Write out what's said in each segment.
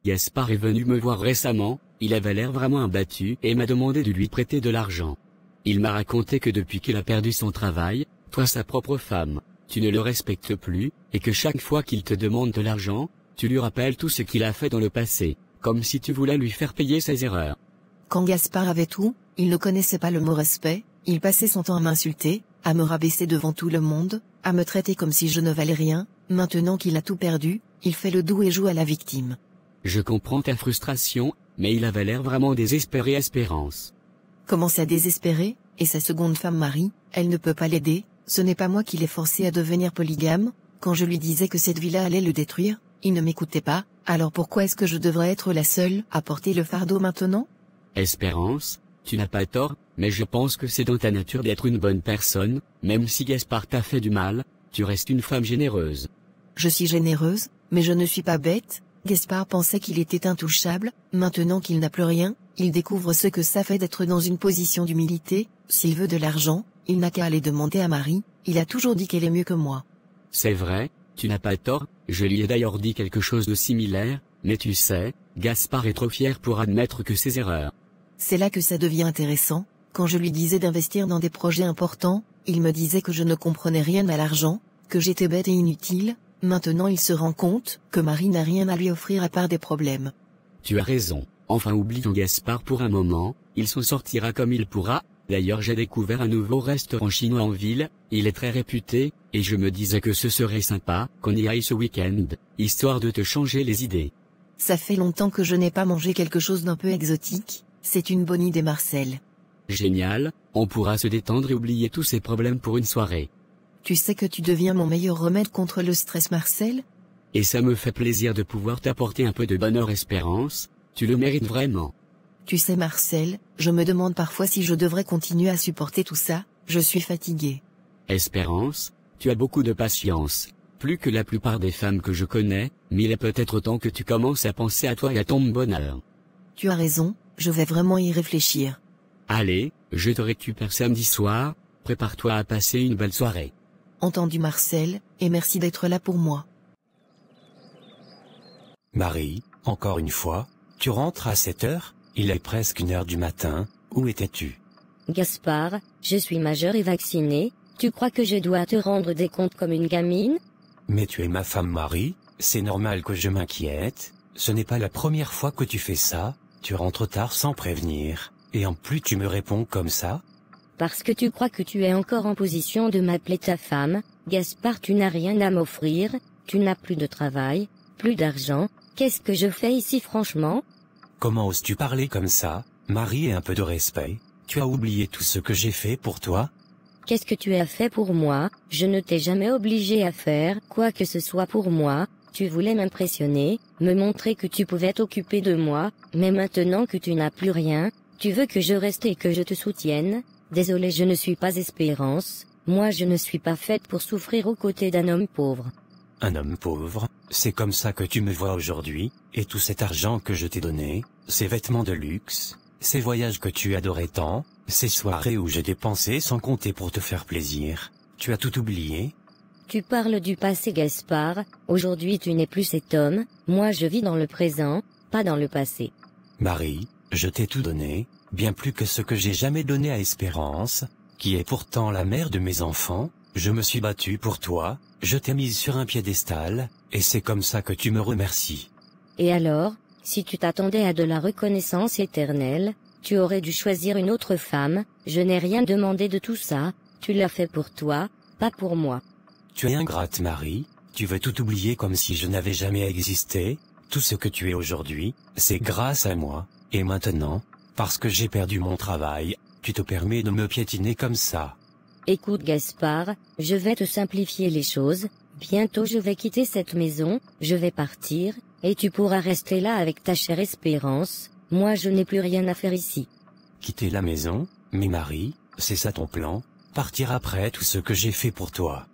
Gaspard est venu me voir récemment, il avait l'air vraiment abattu et m'a demandé de lui prêter de l'argent. Il m'a raconté que depuis qu'il a perdu son travail, toi sa propre femme, tu ne le respectes plus, et que chaque fois qu'il te demande de l'argent, tu lui rappelles tout ce qu'il a fait dans le passé, comme si tu voulais lui faire payer ses erreurs. Quand Gaspard avait tout, il ne connaissait pas le mot respect, il passait son temps à m'insulter, à me rabaisser devant tout le monde, à me traiter comme si je ne valais rien. Maintenant qu'il a tout perdu, il fait le doux et joue à la victime. Je comprends ta frustration, mais il avait l'air vraiment désespéré. Espérance. Comment ça désespéré? Et sa seconde femme Marie, elle ne peut pas l'aider, ce n'est pas moi qui l'ai forcé à devenir polygame. Quand je lui disais que cette vie-là allait le détruire, il ne m'écoutait pas, alors pourquoi est-ce que je devrais être la seule à porter le fardeau maintenant? Espérance, tu n'as pas tort, mais je pense que c'est dans ta nature d'être une bonne personne, même si Gaspard t'a fait du mal, tu restes une femme généreuse. Je suis généreuse, mais je ne suis pas bête. Gaspard pensait qu'il était intouchable, maintenant qu'il n'a plus rien, il découvre ce que ça fait d'être dans une position d'humilité. S'il veut de l'argent, il n'a qu'à aller demander à Marie, il a toujours dit qu'elle est mieux que moi. C'est vrai, tu n'as pas tort, je lui ai d'ailleurs dit quelque chose de similaire, mais tu sais, Gaspard est trop fier pour admettre que ses erreurs. C'est là que ça devient intéressant, quand je lui disais d'investir dans des projets importants, il me disait que je ne comprenais rien à l'argent, que j'étais bête et inutile. Maintenant il se rend compte que Marie n'a rien à lui offrir à part des problèmes. Tu as raison, enfin oublions Gaspard pour un moment, il s'en sortira comme il pourra. D'ailleurs j'ai découvert un nouveau restaurant chinois en ville, il est très réputé, et je me disais que ce serait sympa qu'on y aille ce week-end, histoire de te changer les idées. Ça fait longtemps que je n'ai pas mangé quelque chose d'un peu exotique, c'est une bonne idée Marcel. Génial, on pourra se détendre et oublier tous ces problèmes pour une soirée. Tu sais que tu deviens mon meilleur remède contre le stress Marcel? Et ça me fait plaisir de pouvoir t'apporter un peu de bonheur. Espérance, tu le mérites vraiment. Tu sais Marcel, je me demande parfois si je devrais continuer à supporter tout ça, je suis fatiguée. Espérance, tu as beaucoup de patience, plus que la plupart des femmes que je connais, mais il est peut-être temps que tu commences à penser à toi et à ton bonheur. Tu as raison, je vais vraiment y réfléchir. Allez, je te récupère samedi soir, prépare-toi à passer une belle soirée. Entendu Marcel, et merci d'être là pour moi. Marie, encore une fois, tu rentres à 7 heures, il est presque 1 heure du matin, où étais-tu? Gaspard, je suis majeur et vacciné, tu crois que je dois te rendre des comptes comme une gamine? Mais tu es ma femme Marie, c'est normal que je m'inquiète, ce n'est pas la première fois que tu fais ça, tu rentres tard sans prévenir, et en plus tu me réponds comme ça? Parce que tu crois que tu es encore en position de m'appeler ta femme, Gaspard tu n'as rien à m'offrir, tu n'as plus de travail, plus d'argent, qu'est-ce que je fais ici franchement? Comment oses-tu parler comme ça, Marie, et un peu de respect, tu as oublié tout ce que j'ai fait pour toi? Qu'est-ce que tu as fait pour moi? Je ne t'ai jamais obligé à faire quoi que ce soit pour moi, tu voulais m'impressionner, me montrer que tu pouvais t'occuper de moi, mais maintenant que tu n'as plus rien, tu veux que je reste et que je te soutienne? Désolé, je ne suis pas Espérance, moi je ne suis pas faite pour souffrir aux côtés d'un homme pauvre. Un homme pauvre, c'est comme ça que tu me vois aujourd'hui, et tout cet argent que je t'ai donné, ces vêtements de luxe, ces voyages que tu adorais tant, ces soirées où j'ai dépensé sans compter pour te faire plaisir, tu as tout oublié? Tu parles du passé Gaspard, aujourd'hui tu n'es plus cet homme, moi je vis dans le présent, pas dans le passé. Marie, je t'ai tout donné, bien plus que ce que j'ai jamais donné à Espérance, qui est pourtant la mère de mes enfants, je me suis battu pour toi, je t'ai mise sur un piédestal, et c'est comme ça que tu me remercies. Et alors, si tu t'attendais à de la reconnaissance éternelle, tu aurais dû choisir une autre femme, je n'ai rien demandé de tout ça, tu l'as fait pour toi, pas pour moi. Tu es ingrate Marie, tu veux tout oublier comme si je n'avais jamais existé, tout ce que tu es aujourd'hui, c'est grâce à moi, et maintenant, parce que j'ai perdu mon travail, tu te permets de me piétiner comme ça. Écoute Gaspard, je vais te simplifier les choses, bientôt je vais quitter cette maison, je vais partir, et tu pourras rester là avec ta chère Espérance, moi je n'ai plus rien à faire ici. Quitter la maison? Mais Marie, c'est ça ton plan? Partir après tout ce que j'ai fait pour toi?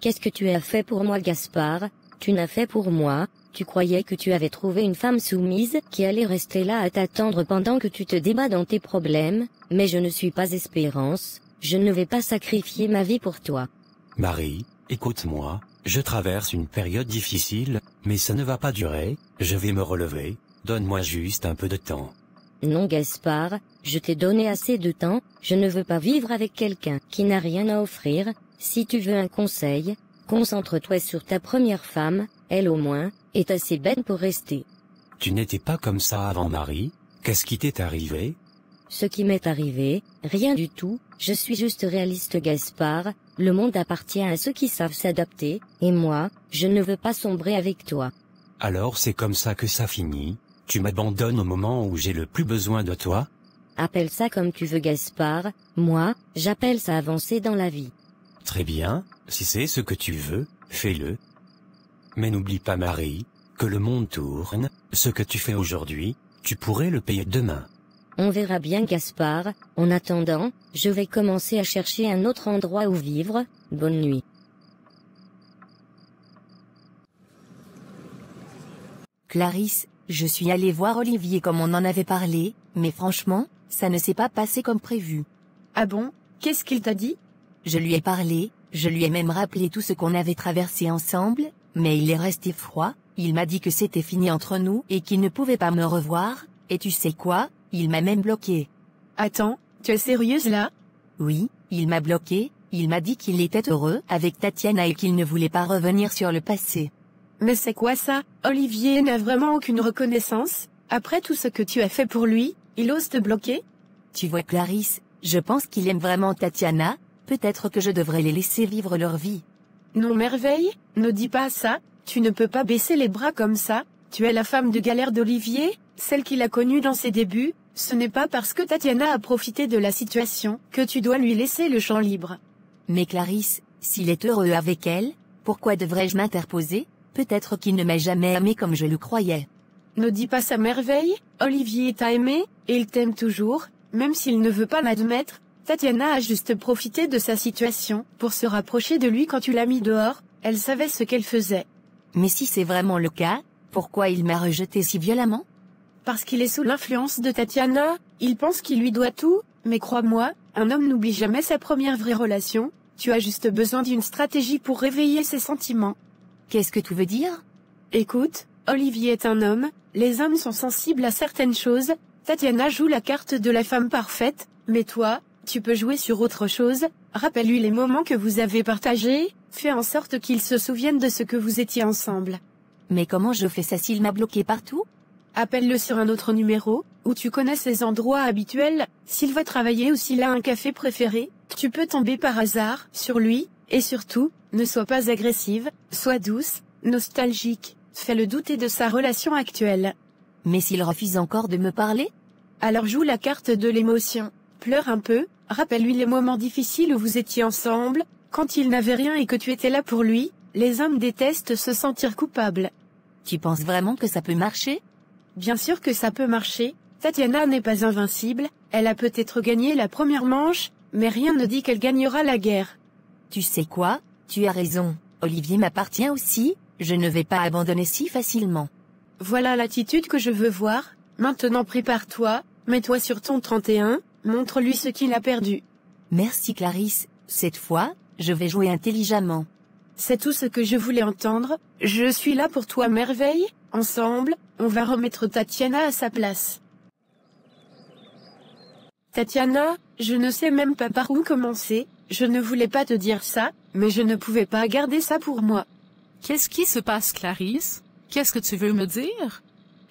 Qu'est-ce que tu as fait pour moi Gaspard? Tu n'as fait pour moi, tu croyais que tu avais trouvé une femme soumise qui allait rester là à t'attendre pendant que tu te débats dans tes problèmes, mais je ne suis pas Espérance, je ne vais pas sacrifier ma vie pour toi. Marie, écoute-moi, je traverse une période difficile, mais ça ne va pas durer, je vais me relever, Donne-moi juste un peu de temps. Non Gaspard, je t'ai donné assez de temps, je ne veux pas vivre avec quelqu'un qui n'a rien à offrir. Si tu veux un conseil, concentre-toi sur ta première femme, elle au moins, est assez bête pour rester. Tu n'étais pas comme ça avant Marie? Qu'est-ce qui t'est arrivé? Ce qui m'est arrivé, rien du tout, je suis juste réaliste Gaspard, le monde appartient à ceux qui savent s'adapter, et moi, je ne veux pas sombrer avec toi. Alors c'est comme ça que ça finit? Tu m'abandonnes au moment où j'ai le plus besoin de toi? Appelle ça comme tu veux Gaspard, moi, j'appelle ça avancer dans la vie. Très bien, si c'est ce que tu veux, fais-le. Mais n'oublie pas Marie, que le monde tourne, ce que tu fais aujourd'hui, tu pourrais le payer demain. On verra bien Gaspard, en attendant, je vais commencer à chercher un autre endroit où vivre, bonne nuit. Clarisse, je suis allée voir Olivier comme on en avait parlé, mais franchement, ça ne s'est pas passé comme prévu. Ah bon? Qu'est-ce qu'il t'a dit? Je lui ai parlé, je lui ai même rappelé tout ce qu'on avait traversé ensemble, mais il est resté froid, il m'a dit que c'était fini entre nous et qu'il ne pouvait pas me revoir, et tu sais quoi, il m'a même bloqué. Attends, tu es sérieuse là? Oui, il m'a bloqué, il m'a dit qu'il était heureux avec Tatiana et qu'il ne voulait pas revenir sur le passé. Mais c'est quoi ça? Olivier n'a vraiment aucune reconnaissance? Après tout ce que tu as fait pour lui, il ose te bloquer? Tu vois Clarisse, je pense qu'il aime vraiment Tatiana, peut-être que je devrais les laisser vivre leur vie. Non Merveille, ne dis pas ça, tu ne peux pas baisser les bras comme ça, tu es la femme de galère d'Olivier, celle qu'il a connue dans ses débuts, ce n'est pas parce que Tatiana a profité de la situation que tu dois lui laisser le champ libre. Mais Clarisse, s'il est heureux avec elle, pourquoi devrais-je m'interposer? Peut-être qu'il ne m'a jamais aimé comme je le croyais. Ne dis pas ça Merveille, Olivier t'a aimé, et il t'aime toujours, même s'il ne veut pas l'admettre. Tatiana a juste profité de sa situation pour se rapprocher de lui quand tu l'as mis dehors, elle savait ce qu'elle faisait. Mais si c'est vraiment le cas, pourquoi il m'a rejeté si violemment? Parce qu'il est sous l'influence de Tatiana, il pense qu'il lui doit tout, mais crois-moi, un homme n'oublie jamais sa première vraie relation, tu as juste besoin d'une stratégie pour réveiller ses sentiments. Qu'est-ce que tu veux dire? Écoute, Olivier est un homme, les hommes sont sensibles à certaines choses, Tatiana joue la carte de la femme parfaite, mais toi, tu peux jouer sur autre chose, rappelle-lui les moments que vous avez partagés, fais en sorte qu'il se souvienne de ce que vous étiez ensemble. Mais comment je fais ça s'il m'a bloqué partout? Appelle-le sur un autre numéro, où tu connais ses endroits habituels, s'il va travailler ou s'il a un café préféré, tu peux tomber par hasard sur lui, et surtout, ne sois pas agressive, sois douce, nostalgique, fais-le douter de sa relation actuelle. Mais s'il refuse encore de me parler? Alors joue la carte de l'émotion, pleure un peu, rappelle-lui les moments difficiles où vous étiez ensemble, quand il n'avait rien et que tu étais là pour lui, les hommes détestent se sentir coupables. Tu penses vraiment que ça peut marcher? Bien sûr que ça peut marcher, Tatiana n'est pas invincible, elle a peut-être gagné la première manche, mais rien ne dit qu'elle gagnera la guerre. Tu sais quoi? Tu as raison, Olivier m'appartient aussi, je ne vais pas abandonner si facilement. Voilà l'attitude que je veux voir, maintenant prépare-toi, mets-toi sur ton 31, montre-lui ce qu'il a perdu. Merci Clarisse, cette fois, je vais jouer intelligemment. C'est tout ce que je voulais entendre, je suis là pour toi Merveille, ensemble, on va remettre Tatiana à sa place. Tatiana, je ne sais même pas par où commencer, je ne voulais pas te dire ça, mais je ne pouvais pas garder ça pour moi. Qu'est-ce qui se passe, Clarisse? Qu'est-ce que tu veux me dire?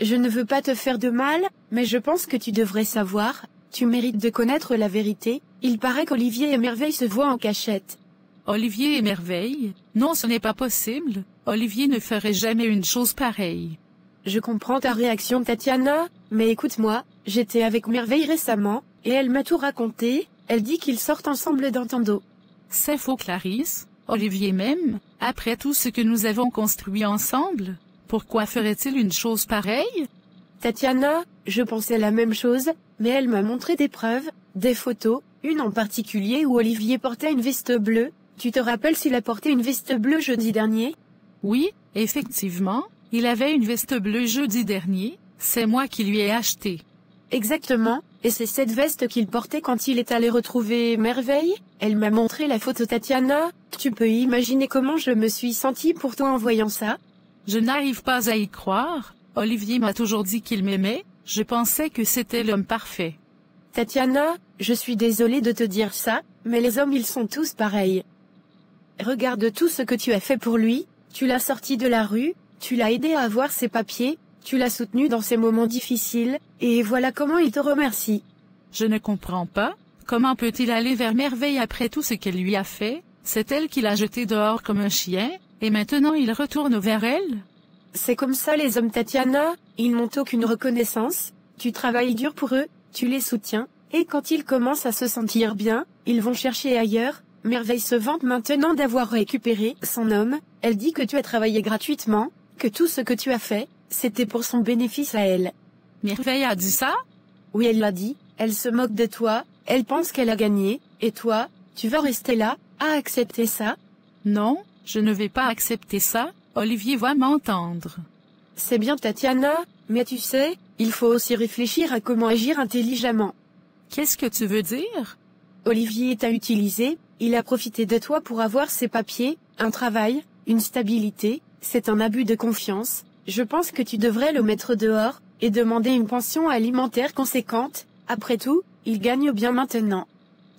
Je ne veux pas te faire de mal, mais je pense que tu devrais savoir, tu mérites de connaître la vérité, il paraît qu'Olivier et Merveille se voient en cachette. Olivier et Merveille? Non, ce n'est pas possible, Olivier ne ferait jamais une chose pareille. Je comprends ta réaction Tatiana, mais écoute-moi, j'étais avec Merveille récemment, et elle m'a tout raconté, elle dit qu'ils sortent ensemble dans ton dos. C'est faux Clarisse, Olivier même, après tout ce que nous avons construit ensemble, pourquoi ferait-il une chose pareille? Tatiana, je pensais la même chose, mais elle m'a montré des preuves, des photos, une en particulier où Olivier portait une veste bleue, tu te rappelles s'il a porté une veste bleue jeudi dernier? Oui, effectivement, il avait une veste bleue jeudi dernier, c'est moi qui lui ai acheté. Exactement, et c'est cette veste qu'il portait quand il est allé retrouver Merveille, elle m'a montré la photo Tatiana, tu peux imaginer comment je me suis sentie pour toi en voyant ça? Je n'arrive pas à y croire, Olivier m'a toujours dit qu'il m'aimait, je pensais que c'était l'homme parfait. Tatiana, je suis désolée de te dire ça, mais les hommes ils sont tous pareils. Regarde tout ce que tu as fait pour lui, tu l'as sorti de la rue, tu l'as aidé à avoir ses papiers, tu l'as soutenu dans ses moments difficiles, et voilà comment il te remercie. Je ne comprends pas, comment peut-il aller vers Merveille après tout ce qu'elle lui a fait? C'est elle qui l'a jeté dehors comme un chien, et maintenant il retourne vers elle? C'est comme ça les hommes Tatiana, ils n'ont aucune reconnaissance, tu travailles dur pour eux, tu les soutiens, et quand ils commencent à se sentir bien, ils vont chercher ailleurs. Merveille se vante maintenant d'avoir récupéré son homme, elle dit que tu as travaillé gratuitement, que tout ce que tu as fait, c'était pour son bénéfice à elle. Merveille a dit ça? Oui, elle l'a dit, elle se moque de toi, elle pense qu'elle a gagné, et toi, tu vas rester là, à accepter ça? Non, je ne vais pas accepter ça, Olivier va m'entendre. C'est bien Tatiana, mais tu sais, il faut aussi réfléchir à comment agir intelligemment. Qu'est-ce que tu veux dire? Olivier t'a utilisé, il a profité de toi pour avoir ses papiers, un travail, une stabilité, c'est un abus de confiance, je pense que tu devrais le mettre dehors, et demander une pension alimentaire conséquente, après tout, il gagne bien maintenant.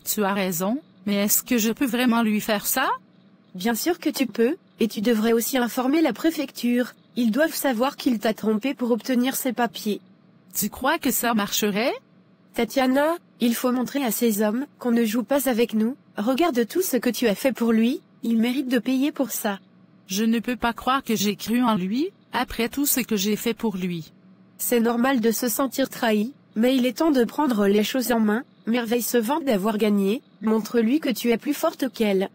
Tu as raison, mais est-ce que je peux vraiment lui faire ça? Bien sûr que tu peux, et tu devrais aussi informer la préfecture, ils doivent savoir qu'il t'a trompé pour obtenir ses papiers. Tu crois que ça marcherait? Tatiana, il faut montrer à ces hommes qu'on ne joue pas avec nous, regarde tout ce que tu as fait pour lui, il mérite de payer pour ça. Je ne peux pas croire que j'ai cru en lui, après tout ce que j'ai fait pour lui. C'est normal de se sentir trahi, mais il est temps de prendre les choses en main, Merveille se vante d'avoir gagné, montre-lui que tu es plus forte qu'elle.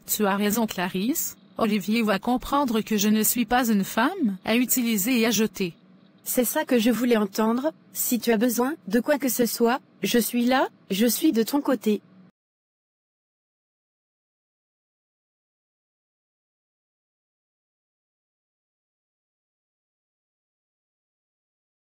Tu as raison Clarisse, Olivier va comprendre que je ne suis pas une femme à utiliser et à jeter. C'est ça que je voulais entendre, si tu as besoin de quoi que ce soit, je suis là, je suis de ton côté.